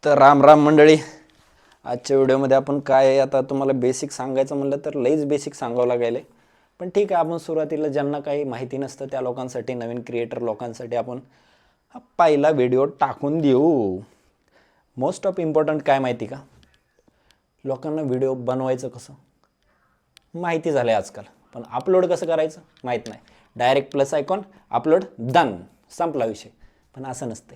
तर राम राम मंडळी. आजच्या व्हिडिओमध्ये आपण काय आहे, आता तुम्हाला बेसिक सांगायचं म्हणलं तर लईच बेसिक सांगावं लागेल. पण ठीक आहे, आपण सुरुवातीला ज्यांना काही माहिती नसतं त्या लोकांसाठी, नवीन क्रिएटर लोकांसाठी आपण हा पहिला व्हिडिओ टाकून देऊ. मोस्ट ऑफ इम्पॉर्टंट काय माहिती का, लोकांना व्हिडिओ बनवायचं कसं माहिती झालं आहे आजकाल, पण अपलोड कसं करायचं माहीत नाही. Direct plus icon, upload, done, संपला विषय. पण असं नसतं.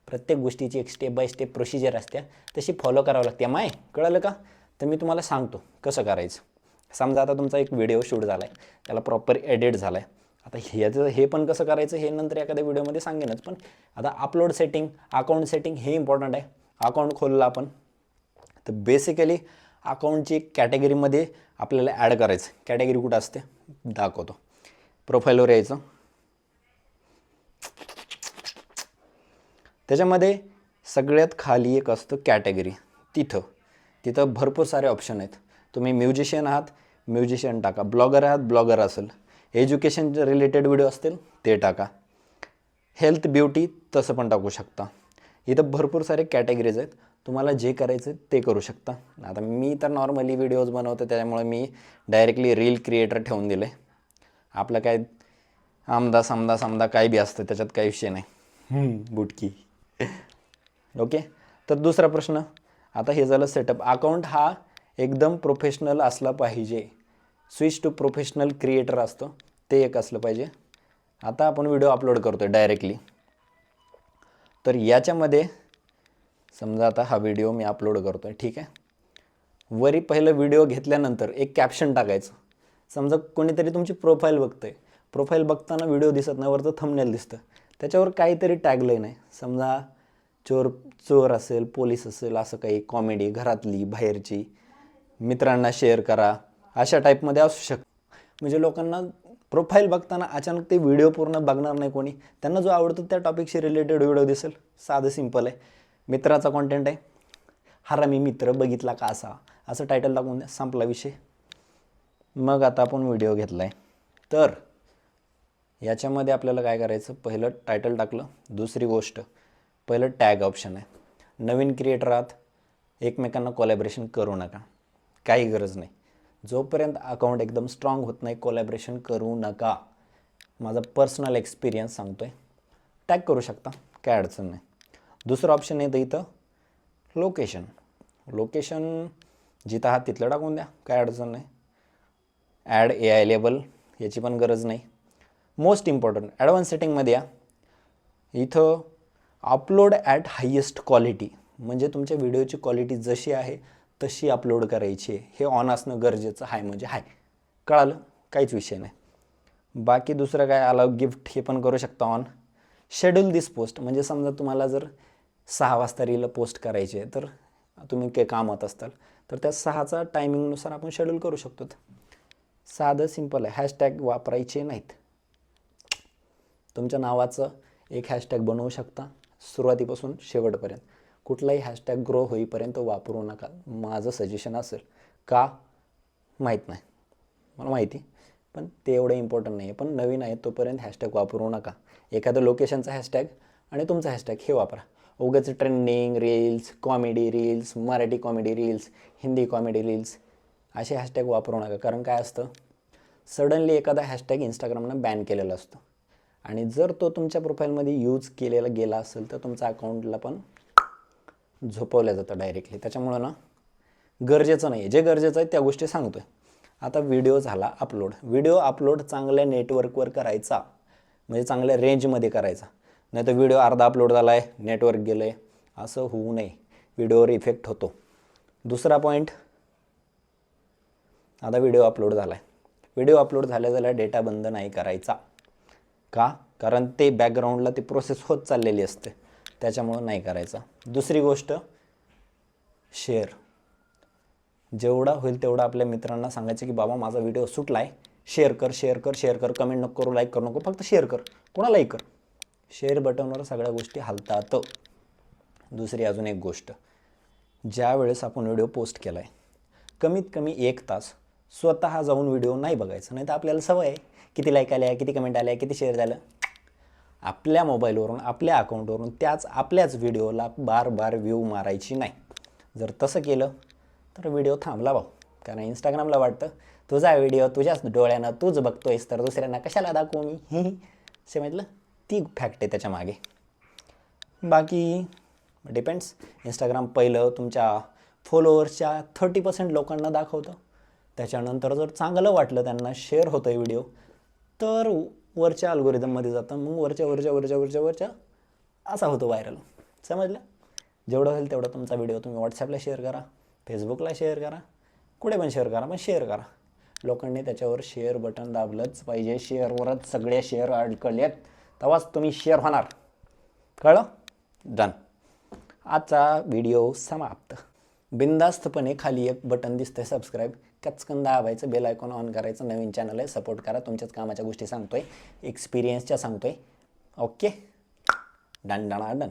प्रत्येक गोष्टीची एक स्टेप बाय स्टेप प्रोसिजर असते, तशी फॉलो करावं लागते. कळलं का? तर मी तुम्हाला सांगतो कसं करायचं. समजा आता तुमचा एक व्हिडिओ शूट झाला आहे, त्याला प्रॉपर एडिट झाला आहे. आता ह्याचं हे पण कसं करायचं हे नंतर एखाद्या व्हिडिओमध्ये सांगेनच. पण आता अपलोड सेटिंग, अकाउंट सेटिंग हे इम्पॉर्टंट आहे. अकाउंट खोललं आपण तर बेसिकली अकाउंटची कॅटेगरीमध्ये आपल्याला ॲड करायचं. कॅटेगरी कुठं असते दाखवतो. प्रोफाईलवर यायचं, त्याच्यामध्ये सगळ्यात खाली एक असतं कॅटेगरी. तिथं भरपूर सारे ऑप्शन आहेत. तुम्ही म्युझिशियन आहात, म्युझिशियन टाका. ब्लॉगर आहात, ब्लॉगर असेल. एज्युकेशन रिलेटेड व्हिडिओ असतील ते टाका. हेल्थ ब्युटी तसं पण टाकू शकता. इथं भरपूर सारे कॅटेगरीज आहेत, तुम्हाला जे करायचं ते करू शकता. आता मी तर नॉर्मली व्हिडिओज बनवतो, त्याच्यामुळे मी डायरेक्टली रील क्रिएटर ठेवून दिले. आपलं काय आमदा समदा काय बी असतं, त्याच्यात काही विषय नाही. बुटकी. ओके. तर दुसरा प्रश्न, आता हे झालं सेटअप. अकाउंट हा एकदम प्रोफेशनल असला पाहिजे. स्विच टू प्रोफेशनल क्रिएटर असतो ते एक असलं पाहिजे. आता आपण व्हिडिओ अपलोड करतोय डायरेक्टली, तर याच्यामध्ये समजा आता हा व्हिडिओ मी अपलोड करतोय, ठीक आहे. वरी पहिलं व्हिडिओ घेतल्यानंतर एक कॅप्शन टाकायचं. समजा कोणीतरी तुमची प्रोफाईल बघतंय, प्रोफाईल बघताना व्हिडिओ दिसत नाही, वरचं थंबनेल दिसतं, त्याच्यावर काहीतरी टॅगलाईन आहे. समजा चोर असेल, पोलीस असेल, असं काही कॉमेडी, घरातली, बाहेरची, मित्रांना शेअर करा, अशा टाईपमध्ये असू शकतं. म्हणजे लोकांना प्रोफाईल बघताना अचानक ते व्हिडिओ पूर्ण बघणार नाही कोणी. त्यांना जो आवडतो त्या टॉपिकशी रिलेटेड व्हिडिओ दिसेल. साधं सिंपल आहे. मित्राचा कॉन्टेंट आहे, हरामी मित्र बघितला का असा, असं टायटल टाकून द्या, संपला विषय. मग आता आपण व्हिडिओ घेतला आहे, तर याच्यामध्ये आपल्याला काय करायचं, पहिलं टायटल टाकलं. दुसरी गोष्ट, पहिलं टॅग ऑप्शन आहे. नवीन क्रिएटर आहात, एकमेकांना कोलॅबरेशन करू नका, काही गरज नाही. जोपर्यंत अकाउंट एकदम स्ट्रॉंग होत नाही, कोलॅबरेशन करू नका. माझा पर्सनल एक्सपिरियन्स सांगतोय. टॅग करू शकता, काय अडचण नाही. दुसरं ऑप्शन येतं इथं लोकेशन जिथं आहात तिथलं टाकून द्या, काय अडचण नाही. ॲड AI लेबल याची पण गरज नाही. मोस्ट इम्पॉर्टंट ॲडव्हान्स सेटिंगमध्ये या. इथं अपलोड ॲट हायेस्ट क्वालिटी, म्हणजे तुमच्या व्हिडिओची क्वालिटी जशी आहे तशी अपलोड करायची आहे. हे ऑन असणं गरजेचं आहे, म्हणजे हाय. कळालं? काहीच विषय नाही. बाकी दुसरं काय आलं, गिफ्ट हे पण करू शकता ऑन. शेड्यूल दिस पोस्ट, म्हणजे समजा तुम्हाला जर 6 वाजता रील पोस्ट करायची आहे, तर तुम्ही काही कामात असताल, तर त्या 6चा टायमिंगनुसार आपण शेड्यूल करू शकतो. साधं सिंपल आहे. हॅशटॅग वापरायचे नाहीत. तुमच्या नावाचं एक हॅशटॅग बनवू शकता सुरुवातीपासून शेवटपर्यंत. कुठलाही हॅशटॅग ग्रो होईपर्यंत वापरू नका, माझं सजेशन असेल. का माहीत नाही, मला माहिती, पण ते एवढं इम्पॉर्टंट नाही आहे. पण नवीन आहे तोपर्यंत हॅशटॅग वापरू नका. एखादं लोकेशनचा हॅशटॅग आणि तुमचा हॅशटॅग हे वापरा. उगाच trending reels, comedy reels, Marathi comedy reels, Hindi comedy reels असे हॅशटॅग वापरू नका. कारण काय असतं, सडनली एखादा हॅशटॅग इंस्टाग्रामनं बॅन केलेला असतो, आणि जर तो तुमच्या प्रोफाईलमध्ये यूज केलेला गेला असेल तर तुमच्या अकाउंटला पण झोपवलं जातं डायरेक्टली. त्याच्यामुळं ना गरजेचं नाही आहे. जे गरजेचं आहे त्या गोष्टी सांगतो आहे. आता व्हिडिओ झाला अपलोड. व्हिडिओ अपलोड चांगल्या नेटवर्कवर करायचा, म्हणजे चांगल्या रेंजमध्ये करायचा. नाही तर व्हिडिओ अर्धा अपलोड झाला आहे, नेटवर्क गेलं आहे, असं होऊ नये. व्हिडिओवर इफेक्ट होतो. दुसरा पॉईंट, आता व्हिडिओ अपलोड झाला आहे. व्हिडिओ अपलोड झाल्या डेटा बंद नाही करायचा. का? कारण ते बॅकग्राऊंडला ती प्रोसेस होत चाललेली असते, त्याच्यामुळं नाही करायचा. दुसरी गोष्ट, शेअर. जेवढा होईल तेवढा आपल्या मित्रांना सांगायचं की बाबा माझा व्हिडिओ सुटला आहे, शेअर कर. कमेंट नको करू, लाईक करू नको, फक्त शेअर कर, कोणालाही कर. शेअर बटनवर सगळ्या गोष्टी हलतात. दुसरी अजून एक गोष्ट, ज्या वेळेस आपण व्हिडिओ पोस्ट केला आहे, कमीत कमी 1 तास स्वतः जाऊन व्हिडिओ नाही बघायचं. नाही तर आपल्याला सवय आहे, किती लाईक आल्या, किती कमेंट आल्या, किती शेअर झालं, आपल्या मोबाईलवरून आपल्या अकाउंटवरून आपल्याच व्हिडिओला बार बार व्ह्यू मारायची नाही. जर तसं केलं तर व्हिडिओ थांबला भाऊ. कारण इंस्टाग्रामला वाटतं तुझा व्हिडिओ तुझ्याच डोळ्यानं तूच बघतोयस तर दुसऱ्यांना कशाला दाखवू मी समजलं. ती फॅक्ट आहे त्याच्या मागे. बाकी डिपेंड्स. इंस्टाग्राम पहिलं तुमच्या फॉलोअर्सच्या 30% लोकांना दाखवतं. त्याच्यानंतर जर चांगलं वाटलं त्यांना शेअर होतं आहे व्हिडिओ तर वरच्या अल्गोरिदममध्ये जातं. मग वरच्या असा होतो व्हायरल. समजलं. जेवढं होईल तेवढं तुमचा व्हिडिओ तुम्ही व्हॉट्सॲपला शेअर करा, फेसबुकला शेअर करा, कुठे पण शेअर करा, पण शेअर करा. लोकांनी त्याच्यावर शेअर बटन दाबलंच पाहिजे. शेअरवरच सगळे शेअर अडकलेत तेव्हाच तुम्ही शेअर होणार. कळलं. डन. आजचा व्हिडिओ समाप्त. बिनधास्तपणे खाली एक बटन दिसतंय सबस्क्राईब, कचकन दाबायचं, बेल आयकॉन ऑन करायचं. नवीन चॅनल आहे, सपोर्ट करा. तुमच्याच कामाच्या गोष्टी सांगतोय, एक्सपिरियन्सच्या सांगतोय. ओके. डन.